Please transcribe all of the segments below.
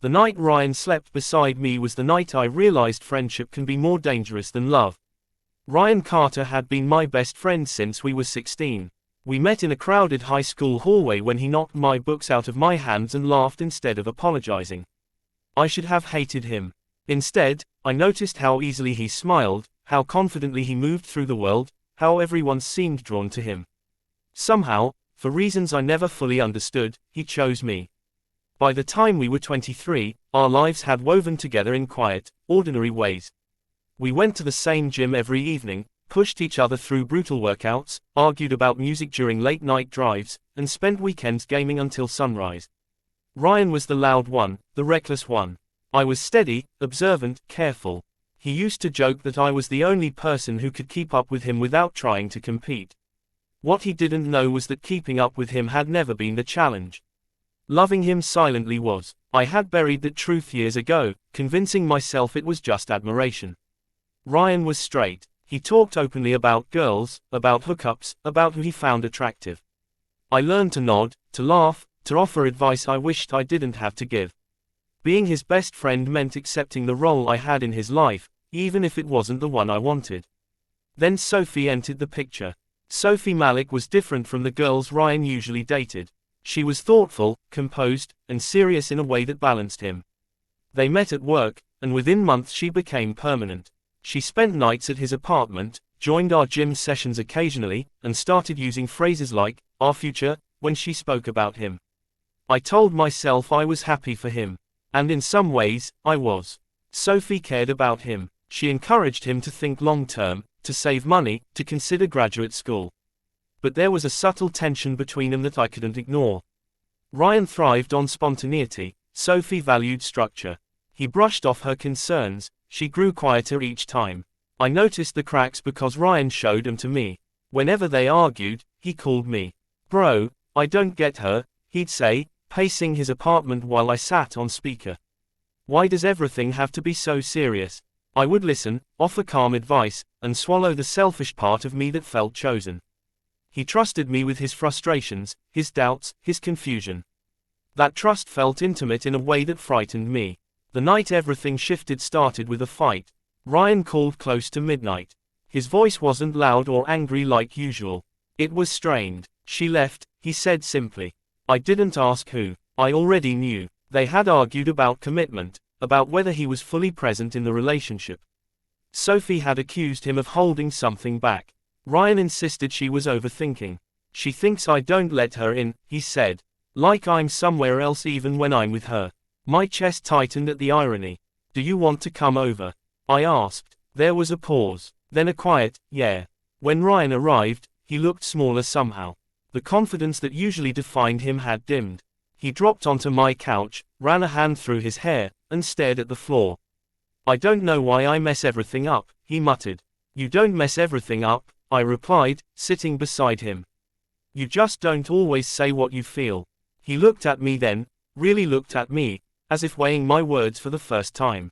The night Ryan slept beside me was the night I realized friendship can be more dangerous than love. Ryan Carter had been my best friend since we were 16. We met in a crowded high school hallway when he knocked my books out of my hands and laughed instead of apologizing. I should have hated him. Instead, I noticed how easily he smiled, how confidently he moved through the world, how everyone seemed drawn to him. Somehow, for reasons I never fully understood, he chose me. By the time we were 23, our lives had woven together in quiet, ordinary ways. We went to the same gym every evening, pushed each other through brutal workouts, argued about music during late-night drives, and spent weekends gaming until sunrise. Ryan was the loud one, the reckless one. I was steady, observant, careful. He used to joke that I was the only person who could keep up with him without trying to compete. What he didn't know was that keeping up with him had never been the challenge. Loving him silently was. I had buried that truth years ago, convincing myself it was just admiration. Ryan was straight. He talked openly about girls, about hookups, about who he found attractive. I learned to nod, to laugh, to offer advice I wished I didn't have to give. Being his best friend meant accepting the role I had in his life, even if it wasn't the one I wanted. Then Sophie entered the picture. Sophie Malik was different from the girls Ryan usually dated. She was thoughtful, composed, and serious in a way that balanced him. They met at work, and within months she became permanent. She spent nights at his apartment, joined our gym sessions occasionally, and started using phrases like, "our future," when she spoke about him. I told myself I was happy for him. And in some ways, I was. Sophie cared about him. She encouraged him to think long-term, to save money, to consider graduate school. But there was a subtle tension between them that I couldn't ignore. Ryan thrived on spontaneity, Sophie valued structure. He brushed off her concerns, she grew quieter each time. I noticed the cracks because Ryan showed them to me. Whenever they argued, he called me. "Bro, I don't get her," he'd say, pacing his apartment while I sat on speaker. "Why does everything have to be so serious?" I would listen, offer calm advice, and swallow the selfish part of me that felt chosen. He trusted me with his frustrations, his doubts, his confusion. That trust felt intimate in a way that frightened me. The night everything shifted started with a fight. Ryan called close to midnight. His voice wasn't loud or angry like usual. It was strained. "She left," he said simply. I didn't ask who. I already knew. They had argued about commitment, about whether he was fully present in the relationship. Sophie had accused him of holding something back. Ryan insisted she was overthinking. "She thinks I don't let her in," he said. "Like I'm somewhere else even when I'm with her." My chest tightened at the irony. "Do you want to come over?" I asked. There was a pause, then a quiet, "Yeah." When Ryan arrived, he looked smaller somehow. The confidence that usually defined him had dimmed. He dropped onto my couch, ran a hand through his hair, and stared at the floor. "I don't know why I mess everything up," he muttered. "You don't mess everything up," I replied, sitting beside him. "You just don't always say what you feel." He looked at me then, really looked at me, as if weighing my words for the first time.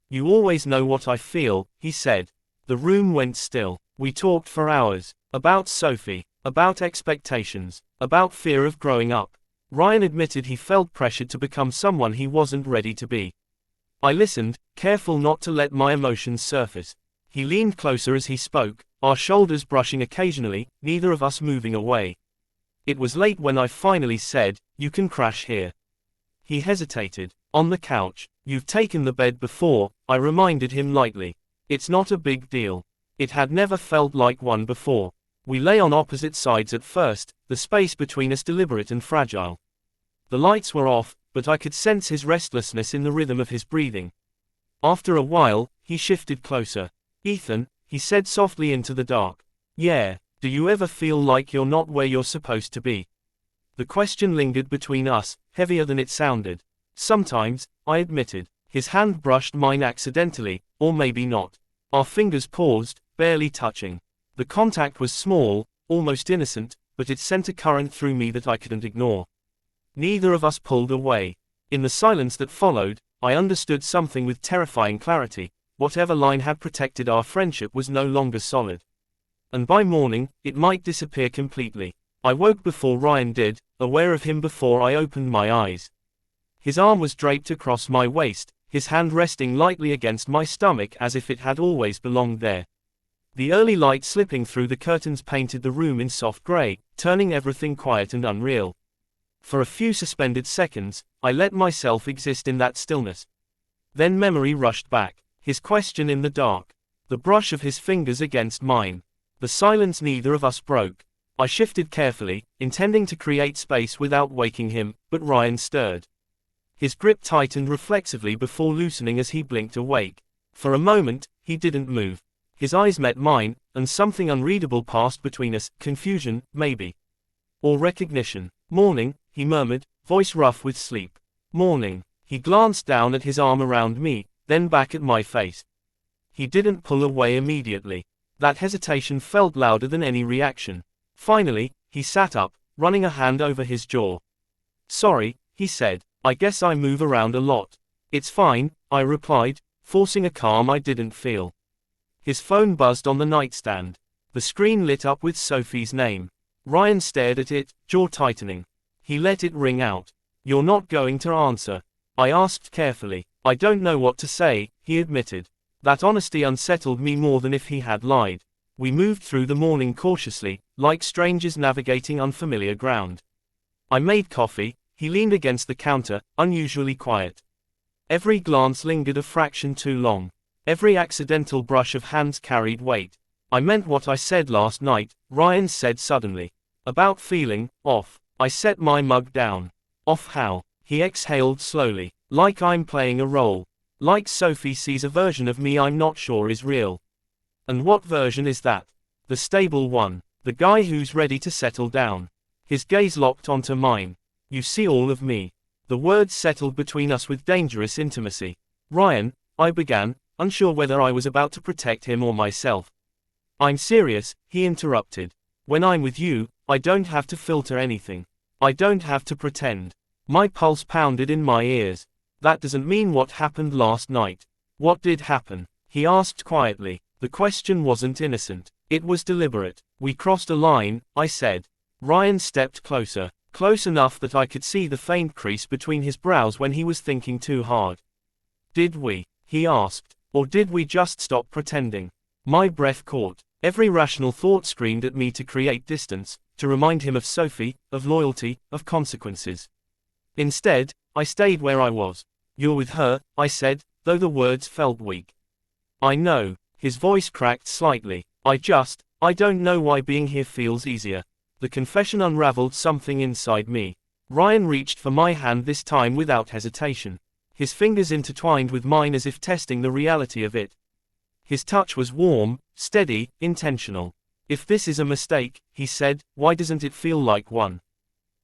"You always know what I feel," he said. The room went still. We talked for hours. About Sophie. About expectations. About fear of growing up. Ryan admitted he felt pressured to become someone he wasn't ready to be. I listened, careful not to let my emotions surface. He leaned closer as he spoke, our shoulders brushing occasionally, neither of us moving away. It was late when I finally said, "You can crash here." He hesitated. "On the couch. You've taken the bed before," I reminded him lightly. "It's not a big deal." It had never felt like one before. We lay on opposite sides at first, the space between us deliberate and fragile. The lights were off, but I could sense his restlessness in the rhythm of his breathing. After a while, he shifted closer. "Ethan," he said softly into the dark. "Yeah, do you ever feel like you're not where you're supposed to be?" The question lingered between us, heavier than it sounded. "Sometimes," I admitted. His hand brushed mine accidentally, or maybe not. Our fingers paused, barely touching. The contact was small, almost innocent, but it sent a current through me that I couldn't ignore. Neither of us pulled away. In the silence that followed, I understood something with terrifying clarity. Whatever line had protected our friendship was no longer solid. And by morning, it might disappear completely. I woke before Ryan did, aware of him before I opened my eyes. His arm was draped across my waist, his hand resting lightly against my stomach as if it had always belonged there. The early light slipping through the curtains painted the room in soft gray, turning everything quiet and unreal. For a few suspended seconds, I let myself exist in that stillness. Then memory rushed back. His question in the dark. The brush of his fingers against mine. The silence neither of us broke. I shifted carefully, intending to create space without waking him, but Ryan stirred. His grip tightened reflexively before loosening as he blinked awake. For a moment, he didn't move. His eyes met mine, and something unreadable passed between us, confusion, maybe. Or recognition. "Morning," he murmured, voice rough with sleep. "Morning." He glanced down at his arm around me, then back at my face. He didn't pull away immediately. That hesitation felt louder than any reaction. Finally, he sat up, running a hand over his jaw. "Sorry," he said. "I guess I move around a lot." "It's fine," I replied, forcing a calm I didn't feel. His phone buzzed on the nightstand. The screen lit up with Sophie's name. Ryan stared at it, jaw tightening. He let it ring out. "You're not going to answer?" I asked carefully. "I don't know what to say," he admitted. That honesty unsettled me more than if he had lied. We moved through the morning cautiously, like strangers navigating unfamiliar ground. I made coffee. He leaned against the counter, unusually quiet. Every glance lingered a fraction too long. Every accidental brush of hands carried weight. "I meant what I said last night," Ryan said suddenly. "About feeling off." I set my mug down. "Off how?" He exhaled slowly. "Like I'm playing a role. Like Sophie sees a version of me I'm not sure is real." "And what version is that?" "The stable one. The guy who's ready to settle down." His gaze locked onto mine. "You see all of me." The words settled between us with dangerous intimacy. "Ryan," I began, unsure whether I was about to protect him or myself. "I'm serious," he interrupted. "When I'm with you, I don't have to filter anything. I don't have to pretend." My pulse pounded in my ears. "That doesn't mean what happened last night." "What did happen?" he asked quietly. The question wasn't innocent. It was deliberate. "We crossed a line," I said. Ryan stepped closer, close enough that I could see the faint crease between his brows when he was thinking too hard. "Did we?" he asked. "Or did we just stop pretending?" My breath caught. Every rational thought screamed at me to create distance, to remind him of Sophie, of loyalty, of consequences. Instead, I stayed where I was. "You're with her," I said, though the words felt weak. "I know." His voice cracked slightly. I don't know why being here feels easier." The confession unraveled something inside me. Ryan reached for my hand this time without hesitation. His fingers intertwined with mine as if testing the reality of it. His touch was warm, steady, intentional. "If this is a mistake," he said, "why doesn't it feel like one?"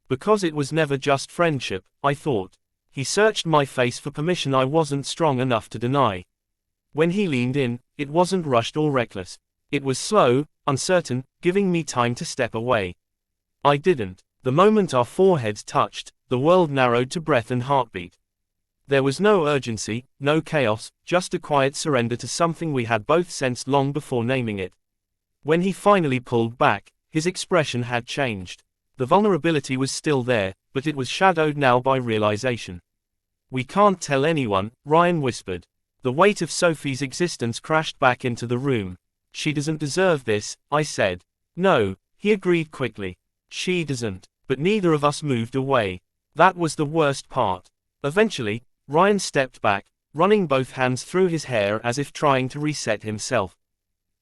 Because it was never just friendship, I thought. He searched my face for permission I wasn't strong enough to deny. When he leaned in, it wasn't rushed or reckless. It was slow, uncertain, giving me time to step away. I didn't. The moment our foreheads touched, the world narrowed to breath and heartbeat. There was no urgency, no chaos, just a quiet surrender to something we had both sensed long before naming it. When he finally pulled back, his expression had changed. The vulnerability was still there, but it was shadowed now by realization. "We can't tell anyone," Ryan whispered. The weight of Sophie's existence crashed back into the room. "She doesn't deserve this," I said. "No," he agreed quickly. "She doesn't." But neither of us moved away. That was the worst part. Eventually, Ryan stepped back, running both hands through his hair as if trying to reset himself.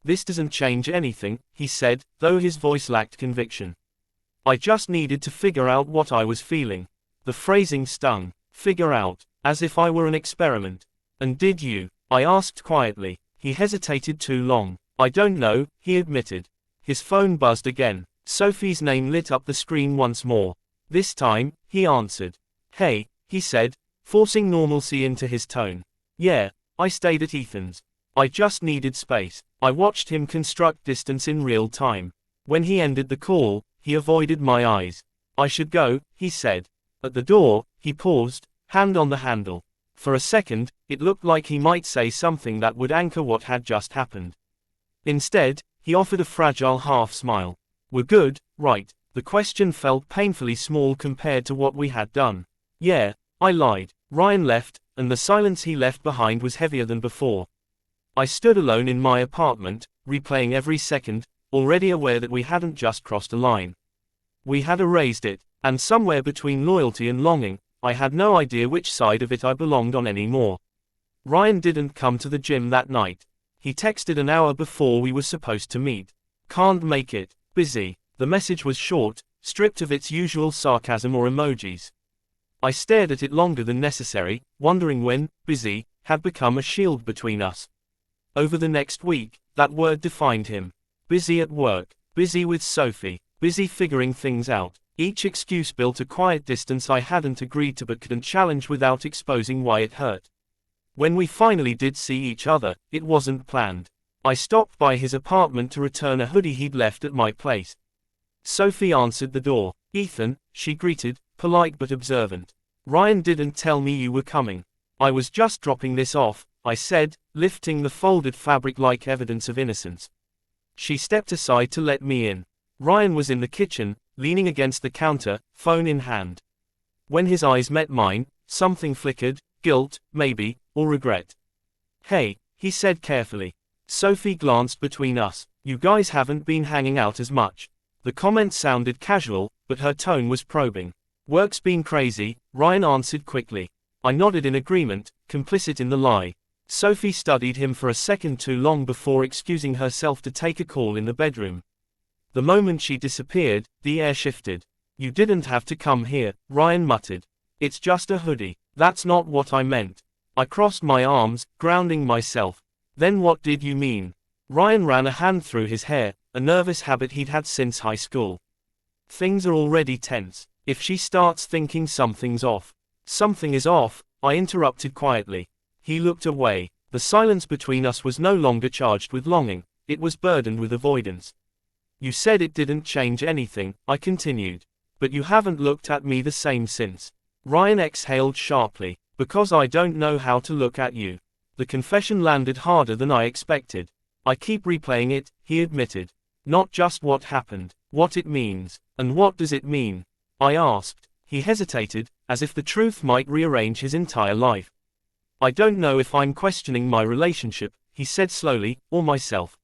"This doesn't change anything," he said, though his voice lacked conviction. "I just needed to figure out what I was feeling." The phrasing stung. Figure out, as if I were an experiment. "And did you?" I asked quietly. He hesitated too long. "I don't know," he admitted. His phone buzzed again. Sophie's name lit up the screen once more. This time, he answered. "Hey," he said, forcing normalcy into his tone. "Yeah, I stayed at Ethan's. I just needed space." I watched him construct distance in real time. When he ended the call, he avoided my eyes. "I should go," he said. At the door, he paused, hand on the handle. For a second, it looked like he might say something that would anchor what had just happened. Instead, he offered a fragile half-smile. "We're good, right?" The question felt painfully small compared to what we had done. "Yeah," I lied. Ryan left, and the silence he left behind was heavier than before. I stood alone in my apartment, replaying every second, already aware that we hadn't just crossed a line. We had erased it, and somewhere between loyalty and longing, I had no idea which side of it I belonged on anymore. Ryan didn't come to the gym that night. He texted an hour before we were supposed to meet. Can't make it, busy. The message was short, stripped of its usual sarcasm or emojis. I stared at it longer than necessary, wondering when busy had become a shield between us. Over the next week, that word defined him. Busy at work, busy with Sophie, busy figuring things out. Each excuse built a quiet distance I hadn't agreed to but couldn't challenge without exposing why it hurt. When we finally did see each other, it wasn't planned. I stopped by his apartment to return a hoodie he'd left at my place. Sophie answered the door. Ethan, she greeted, polite but observant. Ryan didn't tell me you were coming. I was just dropping this off, I said, lifting the folded fabric like evidence of innocence. She stepped aside to let me in. Ryan was in the kitchen, leaning against the counter, phone in hand. When his eyes met mine, something flickered, guilt, maybe, or regret. Hey, he said carefully. Sophie glanced between us. You guys haven't been hanging out as much. The comment sounded casual, but her tone was probing. Work's been crazy, Ryan answered quickly. I nodded in agreement, complicit in the lie. Sophie studied him for a second too long before excusing herself to take a call in the bedroom. The moment she disappeared, the air shifted. You didn't have to come here, Ryan muttered. It's just a hoodie. That's not what I meant. I crossed my arms, grounding myself. Then what did you mean? Ryan ran a hand through his hair, a nervous habit he'd had since high school. Things are already tense. If she starts thinking something's off. Something is off, I interrupted quietly. He looked away. The silence between us was no longer charged with longing, it was burdened with avoidance. You said it didn't change anything, I continued. But you haven't looked at me the same since. Ryan exhaled sharply. Because I don't know how to look at you. The confession landed harder than I expected. I keep replaying it, he admitted. Not just what happened, what it means. And what does it mean? I asked. He hesitated, as if the truth might rearrange his entire life. I don't know if I'm questioning my relationship, he said slowly, or myself.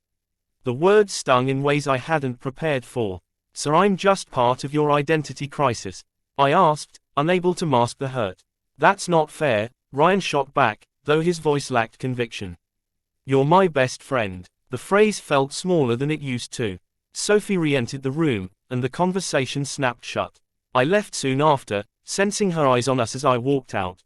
The words stung in ways I hadn't prepared for. So I'm just part of your identity crisis? I asked, unable to mask the hurt. That's not fair, Ryan shot back, though his voice lacked conviction. You're my best friend. The phrase felt smaller than it used to. Sophie re-entered the room, and the conversation snapped shut. I left soon after, sensing her eyes on us as I walked out.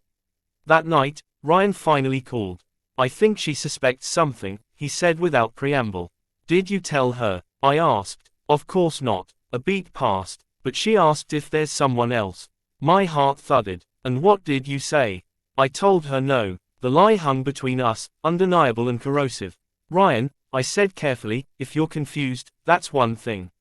That night, Ryan finally called. I think she suspects something, he said without preamble. Did you tell her? I asked. Of course not. A beat passed, but she asked if there's someone else. My heart thudded. And what did you say? I told her no. The lie hung between us, undeniable and corrosive. Ryan, I said carefully, if you're confused, that's one thing.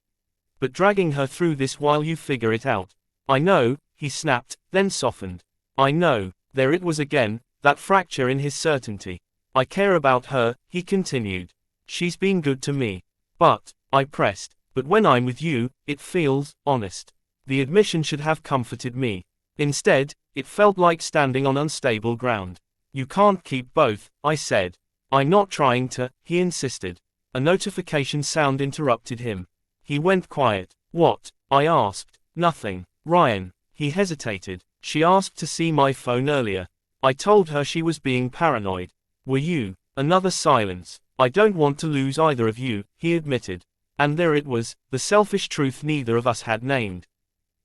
But dragging her through this while you figure it out. I know, he snapped, then softened. I know. There it was again, that fracture in his certainty. I care about her, he continued. She's been good to me. But, I pressed, but when I'm with you, it feels honest. The admission should have comforted me. Instead, it felt like standing on unstable ground. You can't keep both, I said. I'm not trying to, he insisted. A notification sound interrupted him. He went quiet. What? I asked. Nothing. Ryan. He hesitated. She asked to see my phone earlier. I told her she was being paranoid. Were you? Another silence. I don't want to lose either of you, he admitted. And there it was, the selfish truth neither of us had named.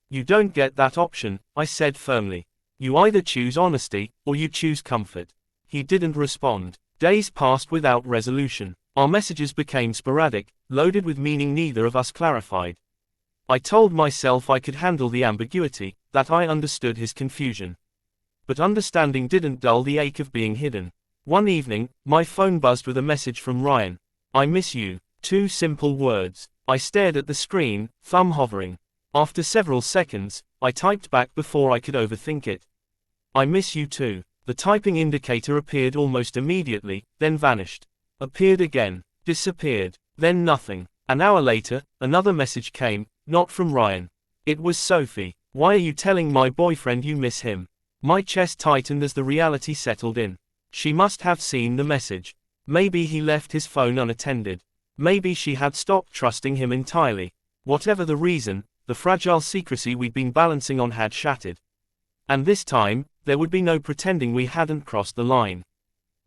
You don't get that option, I said firmly. You either choose honesty, or you choose comfort. He didn't respond. Days passed without resolution. Our messages became sporadic, loaded with meaning neither of us clarified. I told myself I could handle the ambiguity, that I understood his confusion. But understanding didn't dull the ache of being hidden. One evening, my phone buzzed with a message from Ryan. I miss you. 2 simple words. I stared at the screen, thumb hovering. After several seconds, I typed back before I could overthink it. I miss you too. The typing indicator appeared almost immediately, then vanished. Appeared again. Disappeared. Then nothing. An hour later, another message came, not from Ryan. It was Sophie. Why are you telling my boyfriend you miss him? My chest tightened as the reality settled in. She must have seen the message. Maybe he left his phone unattended. Maybe she had stopped trusting him entirely. Whatever the reason, the fragile secrecy we'd been balancing on had shattered. And this time, there would be no pretending we hadn't crossed the line.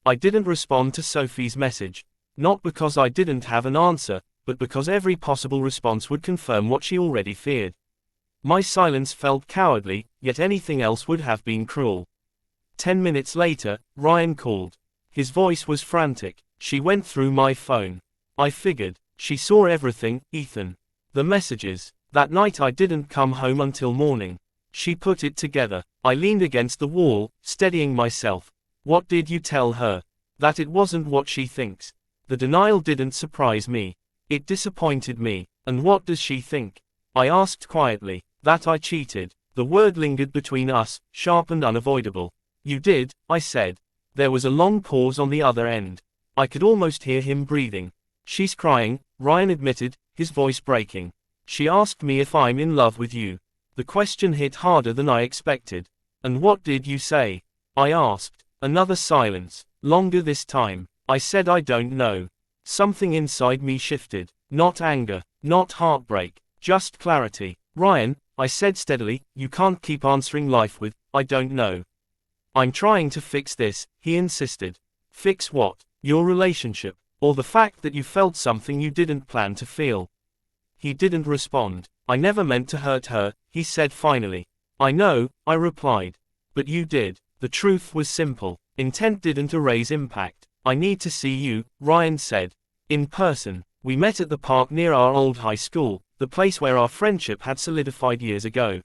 I didn't respond to Sophie's message. Not because I didn't have an answer, but because every possible response would confirm what she already feared. My silence felt cowardly, yet anything else would have been cruel. 10 minutes later, Ryan called. His voice was frantic. She went through my phone. I figured. She saw everything, Ethan. The messages. That night I didn't come home until morning. She put it together. I leaned against the wall, steadying myself. What did you tell her? That it wasn't what she thinks. The denial didn't surprise me. It disappointed me. And what does she think? I asked quietly. That I cheated. The word lingered between us, sharp and unavoidable. You did, I said. There was a long pause on the other end. I could almost hear him breathing. She's crying, Ryan admitted, his voice breaking. She asked me if I'm in love with you. The question hit harder than I expected. And what did you say? I asked. Another silence. Longer this time. I said I don't know. Something inside me shifted. Not anger. Not heartbreak. Just clarity. Ryan, I said steadily, you can't keep answering life with, I don't know. I'm trying to fix this, he insisted. Fix what? Your relationship, or the fact that you felt something you didn't plan to feel. He didn't respond. I never meant to hurt her, he said finally. I know, I replied. But you did. The truth was simple. Intent didn't erase impact. I need to see you, Ryan said. In person. We met at the park near our old high school, the place where our friendship had solidified years ago.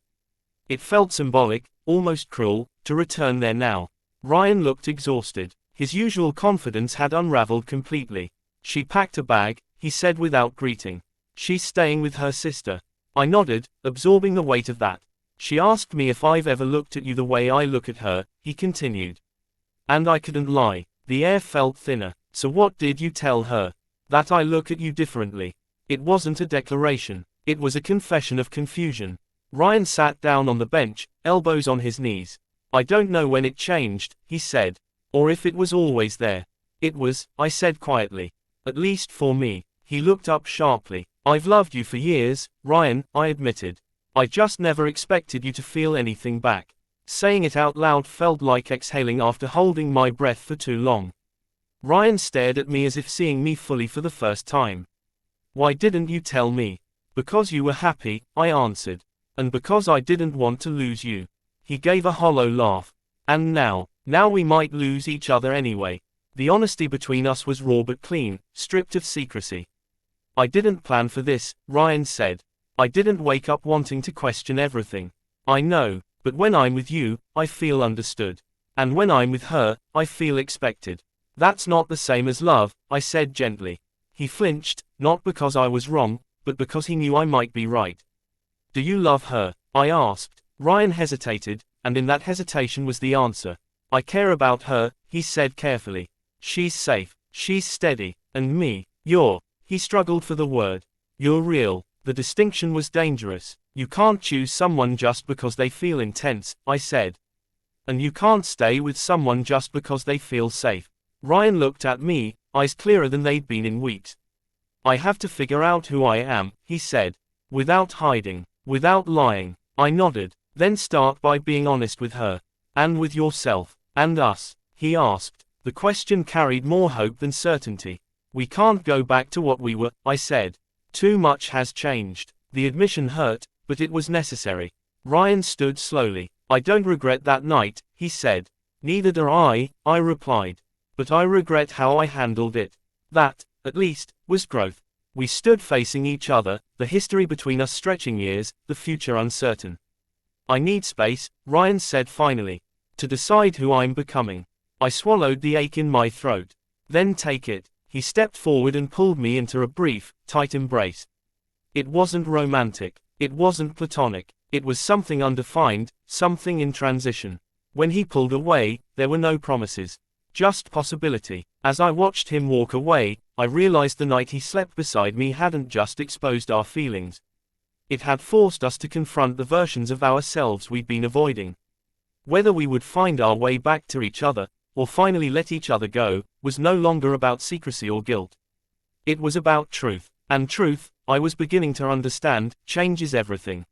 It felt symbolic, almost cruel, to return there now. Ryan looked exhausted. His usual confidence had unraveled completely. She packed a bag, he said without greeting. She's staying with her sister. I nodded, absorbing the weight of that. She asked me if I've ever looked at you the way I look at her, he continued. And I couldn't lie. The air felt thinner. So what did you tell her? That I look at you differently. It wasn't a declaration. It was a confession of confusion. Ryan sat down on the bench, elbows on his knees. I don't know when it changed, he said. Or if it was always there. It was, I said quietly. At least for me. He looked up sharply. I've loved you for years, Ryan, I admitted. I just never expected you to feel anything back. Saying it out loud felt like exhaling after holding my breath for too long. Ryan stared at me as if seeing me fully for the first time. Why didn't you tell me? Because you were happy, I answered. And because I didn't want to lose you. He gave a hollow laugh. And now we might lose each other anyway. The honesty between us was raw but clean, stripped of secrecy. I didn't plan for this, Ryan said. I didn't wake up wanting to question everything. I know, but when I'm with you, I feel understood. And when I'm with her, I feel expected. That's not the same as love, I said gently. He flinched, not because I was wrong, but because he knew I might be right. Do you love her? I asked. Ryan hesitated, and in that hesitation was the answer. I care about her, he said carefully. She's safe, she's steady, and me, you're. He struggled for the word. You're real. The distinction was dangerous. You can't choose someone just because they feel intense, I said. And you can't stay with someone just because they feel safe. Ryan looked at me, eyes clearer than they'd been in weeks. I have to figure out who I am, he said. Without hiding, without lying. I nodded. Then start by being honest with her. And with yourself. And us, he asked. The question carried more hope than certainty. We can't go back to what we were, I said. Too much has changed. The admission hurt, but it was necessary. Ryan stood slowly. I don't regret that night, he said. Neither do I replied. But I regret how I handled it. That, at least, was growth. We stood facing each other, the history between us stretching years, the future uncertain. I need space, Ryan said finally. To decide who I'm becoming. I swallowed the ache in my throat. Then take it. He stepped forward and pulled me into a brief, tight embrace. It wasn't romantic. It wasn't platonic. It was something undefined, something in transition. When he pulled away, there were no promises. Just possibility. As I watched him walk away, I realized the night he slept beside me hadn't just exposed our feelings. It had forced us to confront the versions of ourselves we'd been avoiding. Whether we would find our way back to each other, or finally let each other go, was no longer about secrecy or guilt. It was about truth. And truth, I was beginning to understand, changes everything.